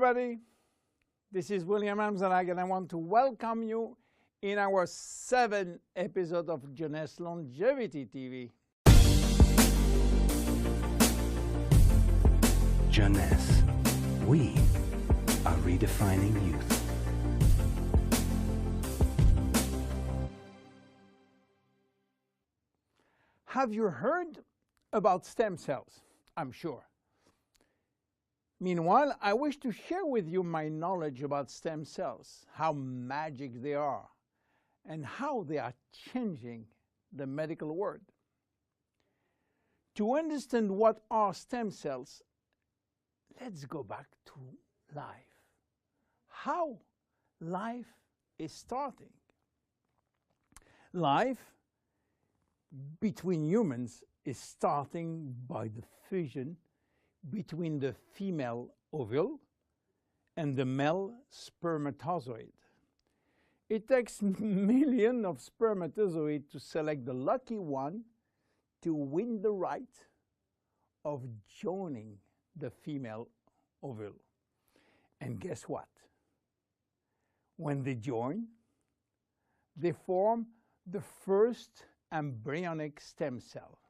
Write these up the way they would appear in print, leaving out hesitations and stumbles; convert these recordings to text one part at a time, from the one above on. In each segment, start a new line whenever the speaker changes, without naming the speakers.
everybody, this is William Amzallag and I want to welcome you in our 7th episode of Jeunesse Longevity TV.
Jeunesse, we are redefining youth.
Have you heard about stem cells? I'm sure. Meanwhile, I wish to share with you my knowledge about stem cells, how magic they are, and how they are changing the medical world. To understand what are stem cells, let's go back to life. How life is starting. Life between humans is starting by the fusion between the female ovule and the male spermatozoid. It takes millions of spermatozoids to select the lucky one to win the right of joining the female ovule. And guess what? When they join, they form the first embryonic stem cell.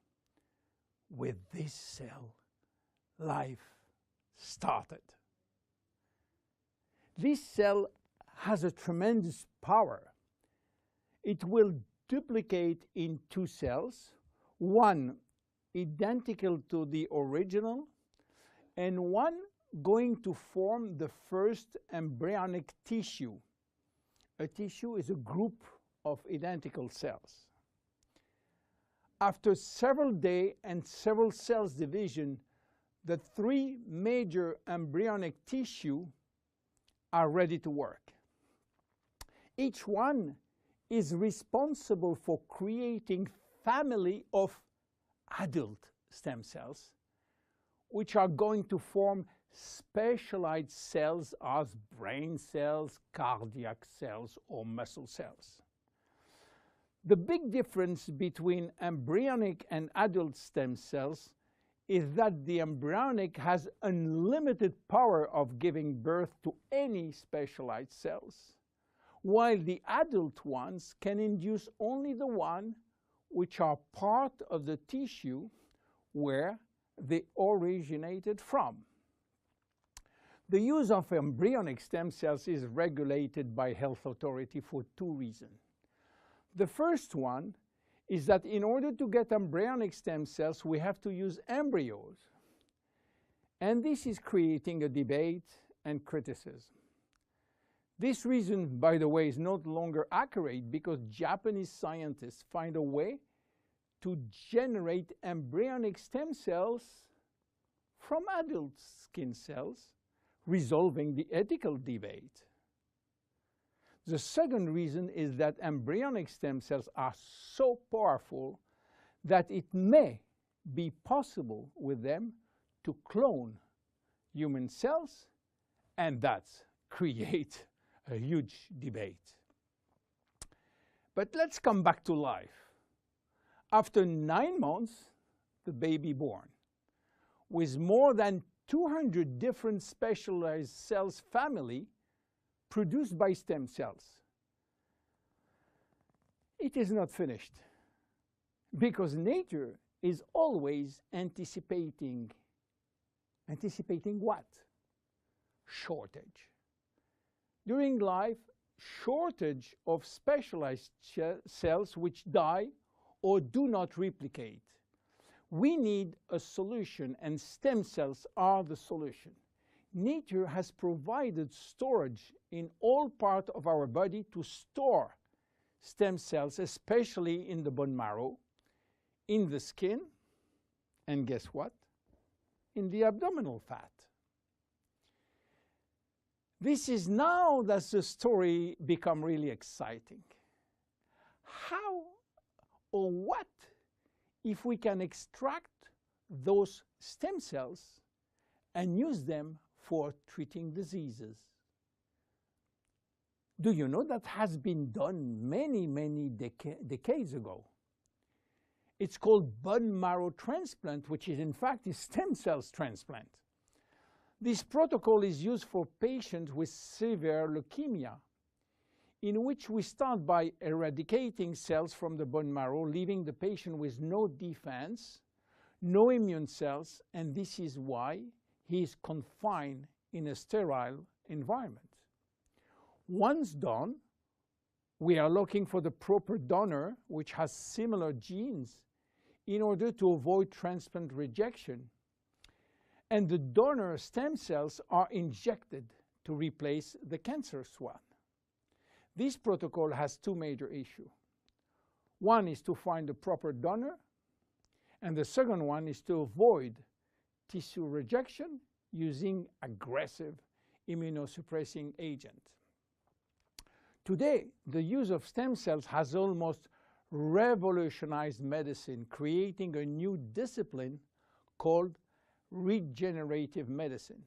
With this cell, life started. This cell has a tremendous power. It will duplicate in 2 cells, one identical to the original, and one going to form the first embryonic tissue. A tissue is a group of identical cells. After several days and several cells division, the 3 major embryonic tissue are ready to work. Each one is responsible for creating family of adult stem cells, which are going to form specialized cells as brain cells, cardiac cells, or muscle cells. The big difference between embryonic and adult stem cells is that the embryonic has unlimited power of giving birth to any specialized cells, while the adult ones can induce only the one which are part of the tissue where they originated from. The use of embryonic stem cells is regulated by health authority for 2 reasons. The first one is that in order to get embryonic stem cells, we have to use embryos. And this is creating a debate and criticism. This reason, by the way, is no longer accurate because Japanese scientists find a way to generate embryonic stem cells from adult skin cells, resolving the ethical debate. The second reason is that embryonic stem cells are so powerful that it may be possible with them to clone human cells, and that's create a huge debate. But let's come back to life. After 9 months, the baby born, with more than 200 different specialized cells family produced by stem cells. It is not finished, because nature is always anticipating what? Shortage. During life, shortage of specialized cells which die or do not replicate. We need a solution, and stem cells are the solution. Nature has provided storage in all parts of our body to store stem cells, especially in the bone marrow, in the skin, and guess what? In the abdominal fat. This is now that the story becomes really exciting. How or what if we can extract those stem cells and use them for treating diseases? Do you know that has been done many decades ago? It's called bone marrow transplant, which is in fact a stem cells transplant. This protocol is used for patients with severe leukemia, in which we start by eradicating cells from the bone marrow, leaving the patient with no defense, no immune cells, and this is why he is confined in a sterile environment. Once done, we are looking for the proper donor which has similar genes in order to avoid transplant rejection. And the donor stem cells are injected to replace the cancerous one. This protocol has two major issues. One is to find the proper donor, and the second one is to avoid tissue rejection using aggressive immunosuppressing agent. Today, the use of stem cells has almost revolutionized medicine, creating a new discipline called regenerative medicine.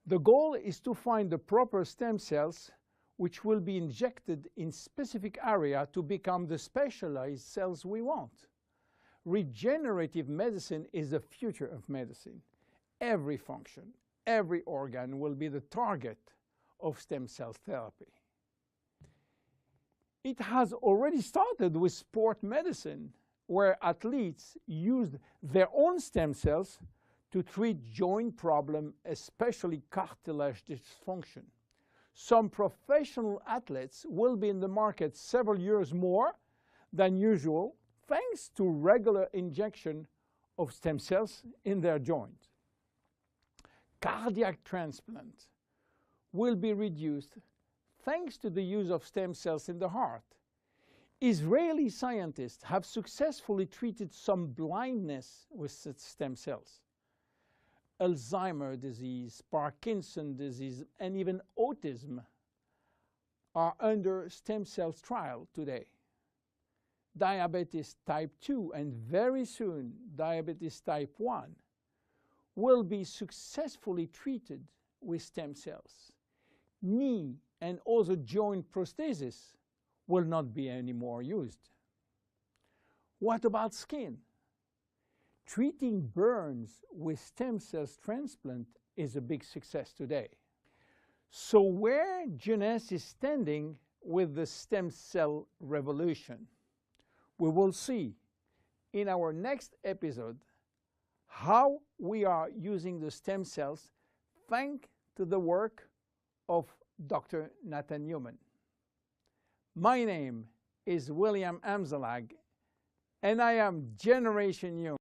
The goal is to find the proper stem cells which will be injected in specific area to become the specialized cells we want. Regenerative medicine is the future of medicine. Every function, every organ will be the target of stem cell therapy. It has already started with sport medicine, where athletes used their own stem cells to treat joint problems, especially cartilage dysfunction. Some professional athletes will be in the market several years more than usual, thanks to regular injection of stem cells in their joint. Cardiac transplant will be reduced thanks to the use of stem cells in the heart. Israeli scientists have successfully treated some blindness with stem cells. Alzheimer's disease, Parkinson's disease, and even autism are under stem cells trial today. Diabetes type 2 and very soon diabetes type 1 will be successfully treated with stem cells. Knee and other joint prosthesis will not be anymore used. What about skin? Treating burns with stem cells transplant is a big success today. So where jeunesse is standing with the stem cell revolution? We will see in our next episode how we are using the stem cells thanks to the work of Dr. Nathan Newman. My name is William Amzallag, and I am Generation U.